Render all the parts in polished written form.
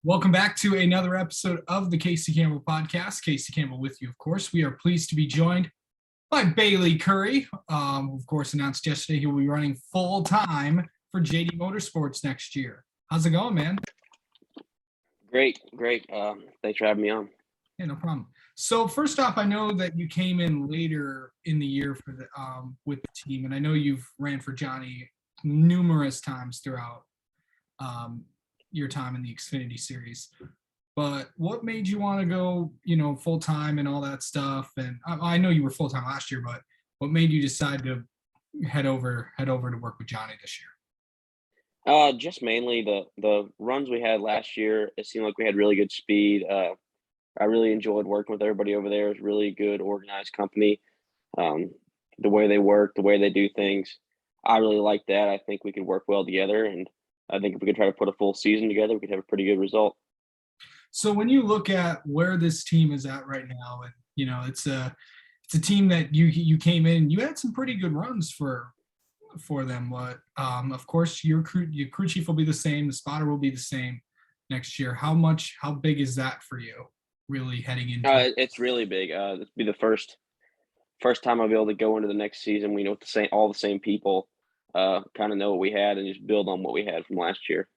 Welcome back to another episode of the Casey Campbell podcast. Casey Campbell with you, of course. We are pleased to be joined by Bayley Currey. Of course, announced yesterday he will be running full-time for JD Motorsports next year. How's it going, man? Great. Thanks for having me on. Yeah, no problem. So first off, I know that you came in later in the year for the with the team, and I know you've ran for Johnny numerous times throughout your time in the Xfinity series. But what made you want to go, full time and all that stuff? And I know you were full time last year, but what made you decide to head over to work with Johnny this year? Just mainly the runs we had last year. It seemed like we had really good speed. I really enjoyed working with everybody over there. It was really good, organized company. The way they work, the way they do things, I really like that. I think we could work well together, and I think if we could try to put a full season together, we could have a pretty good result. So when you look at where this team is at right now, and it's a team that you came in, you had some pretty good runs for them. But of course, your crew chief will be the same, the spotter will be the same next year. How big is that for you? Really heading into It's really big. This will be the first time I'll be able to go into the next season. We know all the same people, kind of know what we had and just build on what we had from last year.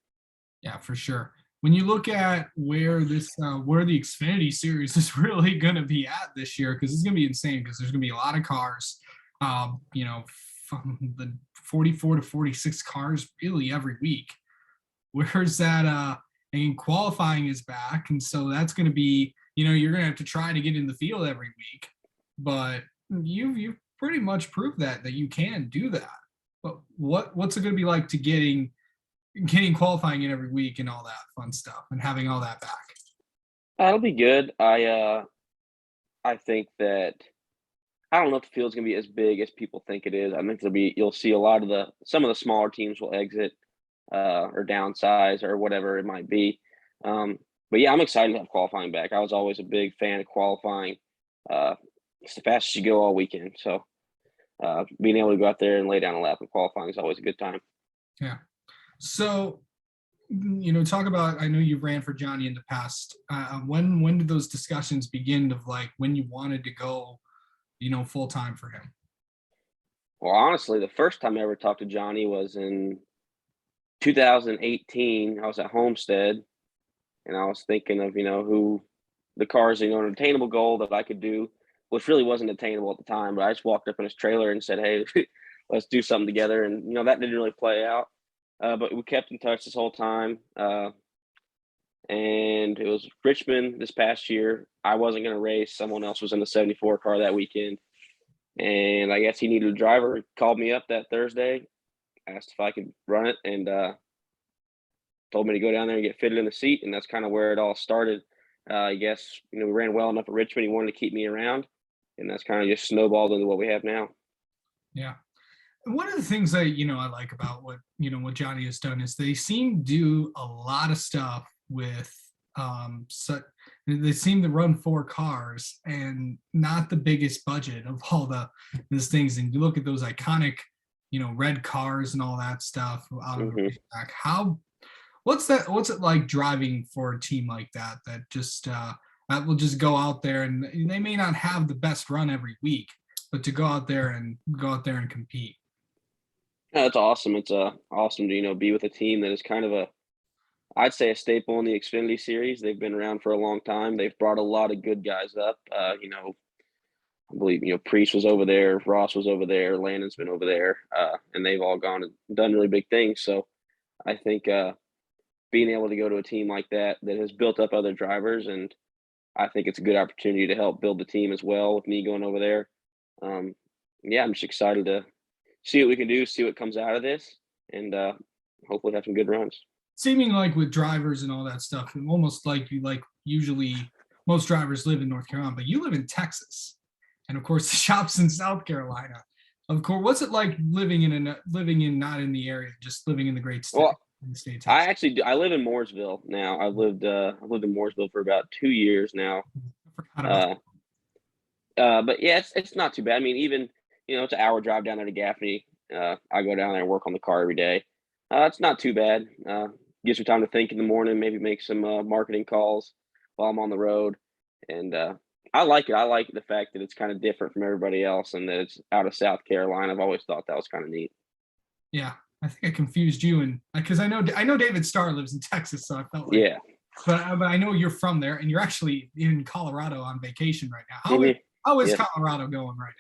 Yeah, for sure. When you look at where the Xfinity series is really going to be at this year, because it's going to be insane, because there's going to be a lot of cars, from the 44 to 46 cars really every week. Where's that? And qualifying is back, and so that's going to be, you're going to have to try to get in the field every week. But you've pretty much proved that you can do that. But what's it going to be like to getting qualifying in every week and all that fun stuff and having all that back? That'll be good. I think that I don't know if the field's gonna be as big as people think it is. I think you'll see a lot of some of the smaller teams will exit or downsize or whatever it might be. But yeah, I'm excited to have qualifying back. I was always a big fan of qualifying. It's the fastest you go all weekend. So being able to go out there and lay down a lap in qualifying is always a good time. Yeah. So, talk about, I know you ran for Johnny in the past. When did those discussions begin of like when you wanted to go, full time for him? Well, honestly, the first time I ever talked to Johnny was in 2018. I was at Homestead, and I was thinking of, who the cars, an attainable goal that I could do, which really wasn't attainable at the time, but I just walked up in his trailer and said, hey, let's do something together. And, that didn't really play out. But we kept in touch this whole time. And it was Richmond this past year. I wasn't going to race. Someone else was in the 74 car that weekend. And I guess he needed a driver. He called me up that Thursday, asked if I could run it, and told me to go down there and get fitted in the seat. And that's kind of where it all started. I guess, we ran well enough at Richmond. He wanted to keep me around. And that's kind of just snowballed into what we have now. Yeah. One of the things that I like about what Johnny has done is they seem to do a lot of stuff with they seem to run 4 cars and not the biggest budget of all these things. And you look at those iconic red cars and all that stuff out of the back. What's it like driving for a team like that just that will just go out there, and they may not have the best run every week, but to go out there and compete? Yeah, that's awesome. It's awesome to be with a team that is kind of I'd say a staple in the Xfinity series. They've been around for a long time. They've brought a lot of good guys up. I believe Priest was over there, Ross was over there, Landon's been over there, and they've all gone and done really big things. So I think being able to go to a team like that has built up other drivers, and I think it's a good opportunity to help build the team as well. With me going over there, yeah, I'm just excited to see what we can do, see what comes out of this, and hopefully have some good runs. Seeming like with drivers and all that stuff, almost like usually most drivers live in North Carolina, but you live in Texas, and of course the shop's in South Carolina. Of course, what's it like living not in the area, just living in the great state? Well, in the state of I Texas? actually do. I live in Mooresville now. I've lived in Mooresville for about 2 years now. I forgot about But yeah, it's not too bad. I mean, even it's an hour drive down there to Gaffney. I go down there and work on the car every day. It's not too bad. gives me time to think in the morning, maybe make some marketing calls while I'm on the road, and I like it. I like the fact that it's kind of different from everybody else, and that it's out of South Carolina. I've always thought that was kind of neat. Yeah, I think I confused you, and because I know David Starr lives in Texas, so I felt like, Yeah. but I know you're from there, and you're actually in Colorado on vacation right now. How is Hmm. how is Yeah, Colorado going right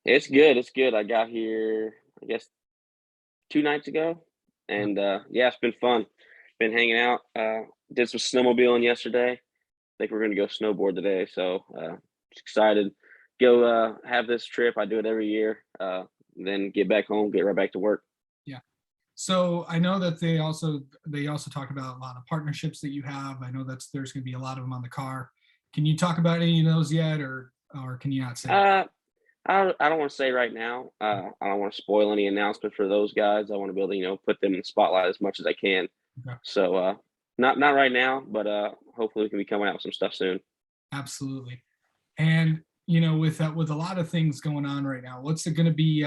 it's good. It's good. I got here, I guess, 2 nights ago, now? and yeah, it's been fun. Been hanging out. Did some snowmobiling yesterday. Think we're gonna go snowboard today, so just excited. Go have this trip. I do it every year. Then get back home, get right back to work. Yeah. So I know that they also talk about a lot of partnerships that you have. I know there's going to be a lot of them on the car. Can you talk about any of those yet, or can you not say? Uh, I don't want to say right now. I don't want to spoil any announcement for those guys. I want to be able to put them in the spotlight as much as I can. Okay. So not right now, but hopefully we can be coming out with some stuff soon. Absolutely. And with that, with a lot of things going on right now, what's it going to be?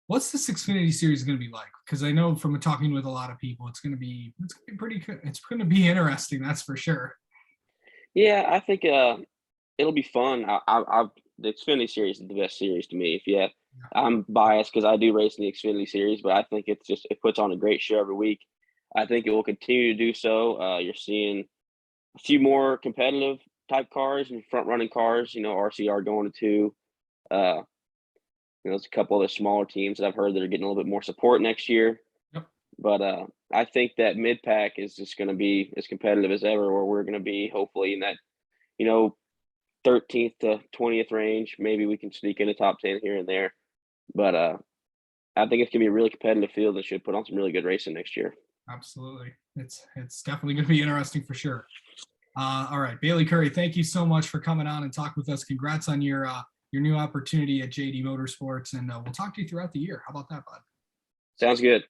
What's this Xfinity series going to be like? Because I know from talking with a lot of people, it's going to be pretty good. It's going to be interesting, that's for sure. Yeah, I think it'll be fun. The Xfinity Series is the best series to me. If yeah, Yeah. I'm biased because I do race in the Xfinity Series, but I think it puts on a great show every week. I think it will continue to do so. You're seeing a few more competitive type cars and front running cars. RCR going to two. Uh, there's a couple other smaller teams that I've heard that are getting a little bit more support next year. Yep. But I think that mid pack is just going to be as competitive as ever, where we're going to be hopefully in that you know 13th to 20th range. Maybe we can sneak in a top 10 here and there. But I think it's gonna be a really competitive field and should put on some really good racing next year. Absolutely. It's definitely going to be interesting for sure. All right, Bayley Currey, thank you so much for coming on and talking with us. Congrats on your new opportunity at JD Motorsports, and we'll talk to you throughout the year. How about that, bud? Sounds good.